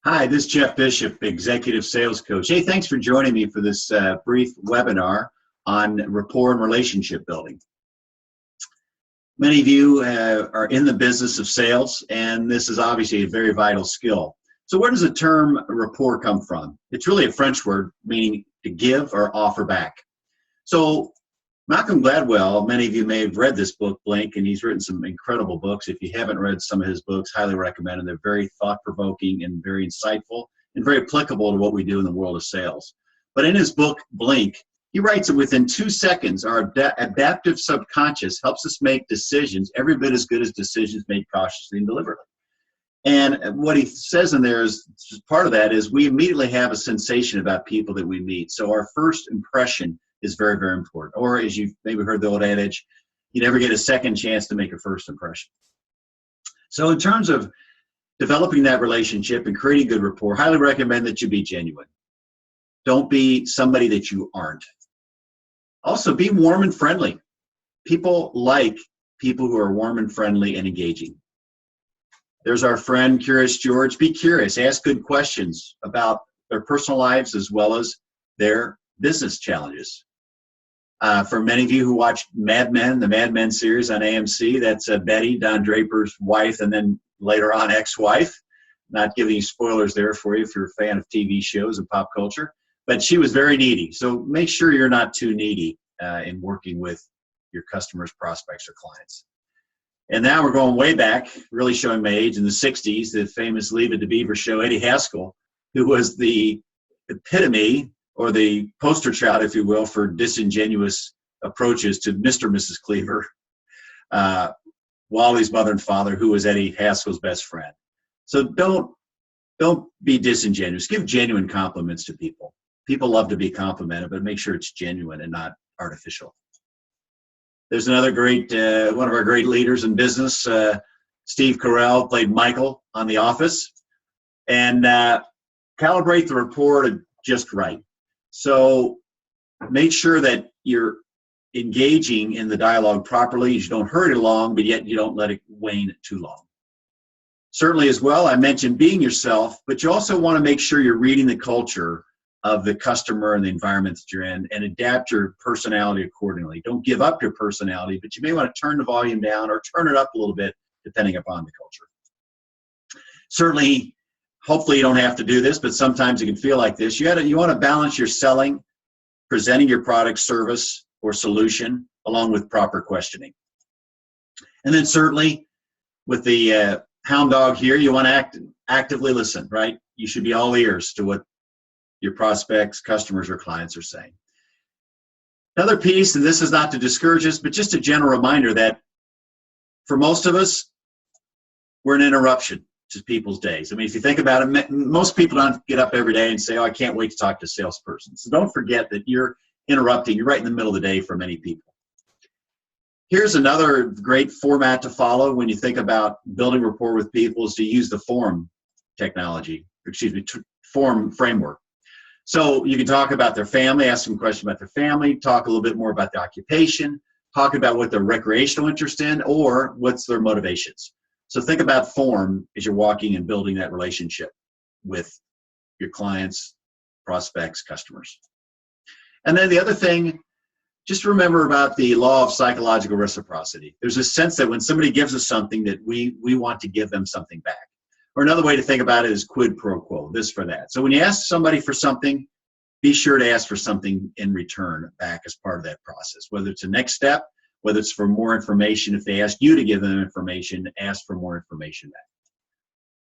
Hi, this is Jeff Bishop, Executive Sales Coach. Hey, thanks for joining me for this brief webinar on rapport and relationship building. Many of you are in the business of sales, and this is obviously a very vital skill. So where does the term rapport come from? It's really a French word meaning to give or offer back. So Malcolm Gladwell, many of you may have read this book, Blink, and he's written some incredible books. If you haven't read some of his books, highly recommend them. They're very thought-provoking and very insightful and very applicable to what we do in the world of sales. But in his book, Blink, he writes that within 2 seconds, our adaptive subconscious helps us make decisions every bit as good as decisions made cautiously and deliberately. And what he says in there is, part of that is we immediately have a sensation about people that we meet. So our first impression is very, very important. Or as you've maybe heard the old adage, you never get a second chance to make a first impression. So in terms of developing that relationship and creating good rapport, highly recommend that you be genuine. Don't be somebody that you aren't. Also, be warm and friendly. People like people who are warm and friendly and engaging. There's our friend, Curious George. Be curious. Ask good questions about their personal lives as well as their business challenges. For many of you who watch Mad Men, the Mad Men series on AMC, that's Betty, Don Draper's wife, and then later on ex-wife. Not giving you spoilers there for you if you're a fan of TV shows and pop culture. But she was very needy. So make sure you're not too needy in working with your customers, prospects, or clients. And now we're going way back, really showing my age, in the 60s, the famous Leave It to Beaver show, Eddie Haskell, who was the epitome or the poster child, if you will, for disingenuous approaches to Mr. and Mrs. Cleaver, Wally's mother and father, who was Eddie Haskell's best friend. So don't be disingenuous. Give genuine compliments to people. People love to be complimented, but make sure it's genuine and not artificial. There's another great, one of our great leaders in business, Steve Carell, played Michael on The Office. And calibrate the rapport just right. So make sure that you're engaging in the dialogue properly. You don't hurry it along, but yet you don't let it wane too long. Certainly as well, I mentioned being yourself, but you also want to make sure you're reading the culture of the customer and the environment that you're in and adapt your personality accordingly. Don't give up your personality, but you may want to turn the volume down or turn it up a little bit depending upon the culture. Certainly, hopefully you don't have to do this, but sometimes it can feel like this. You want to balance your selling, presenting your product, service, or solution, along with proper questioning. And then certainly, with the hound dog here, you want to actively listen, right? You should be all ears to what your prospects, customers, or clients are saying. Another piece, and this is not to discourage us, but just a general reminder that for most of us, we're an interruption to people's days. I mean, if you think about it, most people don't get up every day and say, oh, I can't wait to talk to a salesperson. So don't forget that you're interrupting. You're right in the middle of the day for many people. Here's another great format to follow when you think about building rapport with people is to use the form technology, form framework. So you can talk about their family, ask them a question about their family, talk a little bit more about the occupation, talk about what their recreational interest in, or what's their motivations. So think about form as you're walking and building that relationship with your clients, prospects, customers. And then the other thing, just remember about the law of psychological reciprocity. There's a sense that when somebody gives us something that we want to give them something back. Or another way to think about it is quid pro quo, this for that. So when you ask somebody for something, be sure to ask for something in return back as part of that process, whether it's a next step, whether it's for more information. If they ask you to give them information, ask for more information back.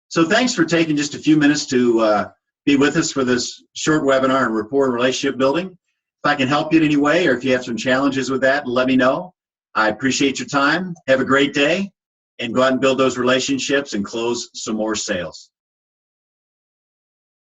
So thanks for taking just a few minutes to be with us for this short webinar on rapport and relationship building. If I can help you in any way, or if you have some challenges with that, let me know. I appreciate your time. Have a great day, and go out and build those relationships and close some more sales.